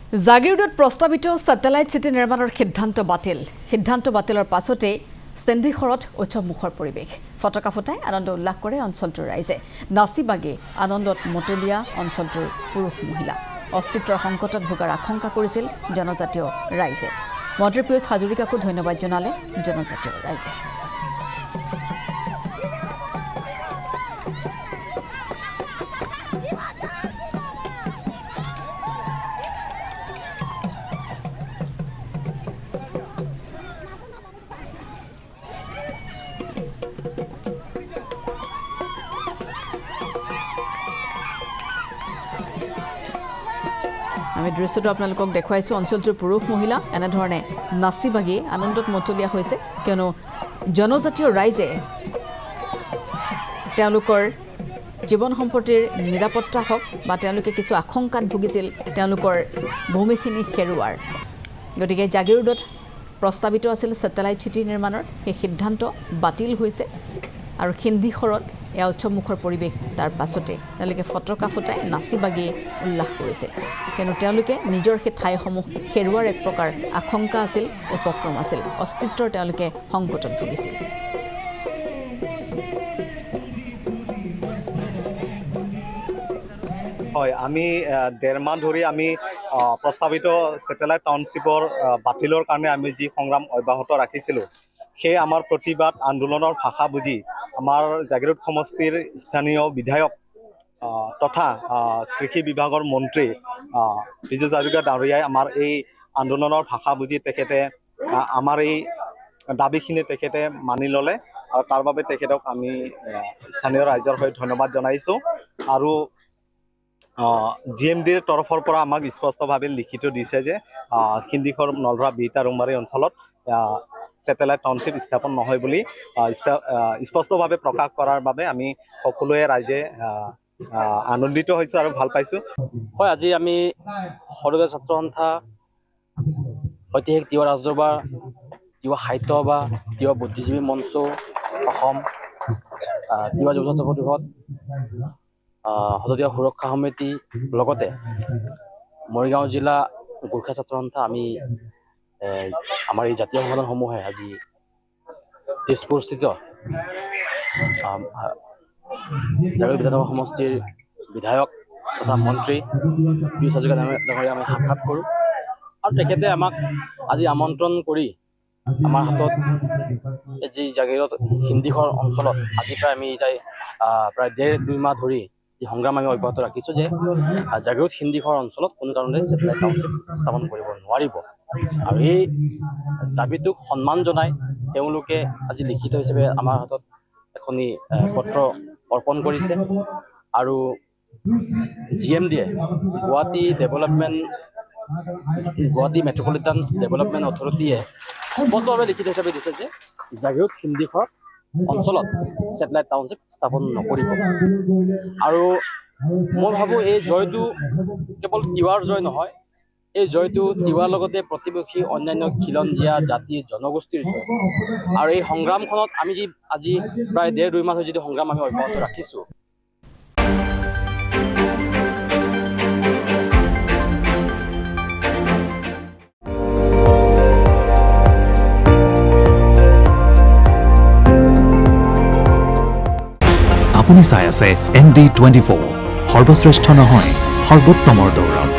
জাগিৰোডত প্ৰস্তাৱিত স্যাটেলাইট সিটি নিৰ্মাণৰ সিদ্ধান্ত বাতিলৰ পাছতে চেন্দিখৰত উৎসৱমুখৰ পৰিৱেশ ফটকা ফুটাই আনন্দ উল্লাস কৰে অঞ্চলটোৰ ৰাইজে নাচি বাগি আনন্দত মতলীয়া অঞ্চলটোৰ পুৰুষ মহিলা অস্তিত্বৰ সংকটত ভোগাৰ আশংকা কৰিছিল জনজাতীয় ৰাইজে মন্ত্ৰী পীয়ুষ হাজৰিকাকো ধন্যবাদ জনালে জনজাতীয় ৰাইজে আমি দৃশ্যটো আপোনালোকক দেখুৱাইছো অঞ্চলটোৰ পুৰুষ মহিলা এনেধৰণে নাচি বাগি আনন্দত মতলীয়া হৈছে কিয়নো জনজাতীয় ৰাইজে তেওঁলোকৰ জীৱন সম্পত্তিৰ নিৰাপত্তা হওক বা তেওঁলোকে কিছু আশংকাত ভুগিছিল তেওঁলোকৰ ভূমিখিনি হেৰুৱাৰ গতিকে জাগিৰোডত প্ৰস্তাৱিত আছিল স্যাটেলাইট সিটি নিৰ্মাণৰ এই সিদ্ধান্ত বাতিল হৈছে আৰু সিন্দিখৰত এয়া উৎসৱমুখৰ পৰিৱেশ তাৰ পাছতে তেওঁলোকে ফটকা ফুটাই নাচি বাগি উল্লাস কৰিছে কিয়নো তেওঁলোকে নিজৰ সেই ঠাইসমূহ হেৰুৱাৰ এক প্ৰকাৰ আশংকা আছিল উপক্ৰম আছিল অস্তিত্বৰ তেওঁলোকে সংকটত ভুগিছিল হয় আমি ডেৰ মাহ ধৰি আমি প্ৰস্তাৱিত স্যাটেলাইট টাউনশ্বিপৰ বাতিলৰ কাৰণে আমি যি সংগ্ৰাম অব্যাহত ৰাখিছিলোঁ সেই আমাৰ প্ৰতিবাদ আন্দোলনৰ ভাষা বুজি আমাৰ জাগিৰোড সমষ্টিৰ স্থানীয় বিধায়ক তথা কৃষি বিভাগৰ মন্ত্ৰী পীয়ুষ হাজৰিকা ডাঙৰীয়াই আমাৰ এই আন্দোলনৰ ভাষা বুজি তেখেতে আমাৰ এই দাবীখিনি তেখেতে মানি ল'লে আৰু তাৰ বাবে তেখেতক আমি স্থানীয় ৰাইজৰ হৈ ধন্যবাদ জনাইছোঁ আৰু GMDৰ তৰফৰ পৰা আমাক স্পষ্টভাৱে লিখিত দিছে যে সিন্দিখৰ নলভৰা বিটা ৰংবাৰী অঞ্চলত স্যাটেলাইট টাউনশ্বিপ স্থাপন নহয় বুলি স্পষ্টভাৱে প্ৰকাশ কৰাৰ বাবে আমি সকলোৱে ৰাইজে আনন্দিত হৈছোঁ আৰু ভাল পাইছোঁ হয় আজি আমি সৰ্বদলীয় ছাত্ৰ সন্থা ঐতিহাসিক তিৱা ৰাজদৰবাৰ তিৱা সাহিত্য সভা তিৱা বুদ্ধিজীৱী মঞ্চ অসম তিৱা যুৱ ছাত্ৰ পৰিষদ সদতীয়া সুৰক্ষা সমিতি লগতে মৰিগাঁও জিলা গোৰ্খা ছাত্ৰ সন্থা আমি আমাৰ এই জাতীয় সংগঠনসমূহে আজি তেজপুৰস্থিত জাগিৰোড বিধানসভা সমষ্টিৰ বিধায়ক তথা মন্ত্ৰী পীয়ুষ হাজৰিকা ডাঙৰীয়া আমি সাক্ষাৎ কৰোঁ আৰু তেখেতে আমাক আজি আমন্ত্ৰণ কৰি আমাৰ হাতত যি জাগিৰোড সিন্দিখৰ অঞ্চলত আজি প্ৰায় ডেৰ দুই মাহ ধৰি যি সংগ্ৰাম আমি অব্যাহত ৰাখিছোঁ যে জাগিৰোড সিন্দিখৰ অঞ্চলত কোনো কাৰণতে স্যাটেলাইট টাউনশ্বিপ স্থাপন কৰিব নোৱাৰিব আৰু এই দাবীটোক সন্মান জনাই তেওঁলোকে আজি লিখিত হিচাপে আমাৰ হাতত এখনি পত্ৰ অৰ্পণ কৰিছে আৰু GMDয়ে গুৱাহাটী মেট্ৰপলিটান ডেভেলপমেণ্ট অথৰিটিয়ে স্পষ্টভাৱে লিখিত হিচাপে দিছে যে জাগিৰোড সিন্দিখৰ অঞ্চলত স্যাটেলাইট টাউনশ্বিপ স্থাপন নকৰিব আৰু মই ভাবোঁ এই জয়টো কেৱল তিৱাৰ জয় নহয় এই জয়টো তিৱাৰ লগতে প্ৰতিবেশী অন্যান্য খিলঞ্জীয়া জাতি জনগোষ্ঠীৰ জয় আৰু এই সংগ্ৰামখনত আমি আজি প্ৰায় ডেৰ দুই মাহ যিটো সংগ্ৰাম আমি অব্যাহত ৰাখিছোঁ আপুনি চাই আছে ND24 সৰ্বশ্ৰেষ্ঠ নহয় সৰ্বোত্তমৰ দৌৰত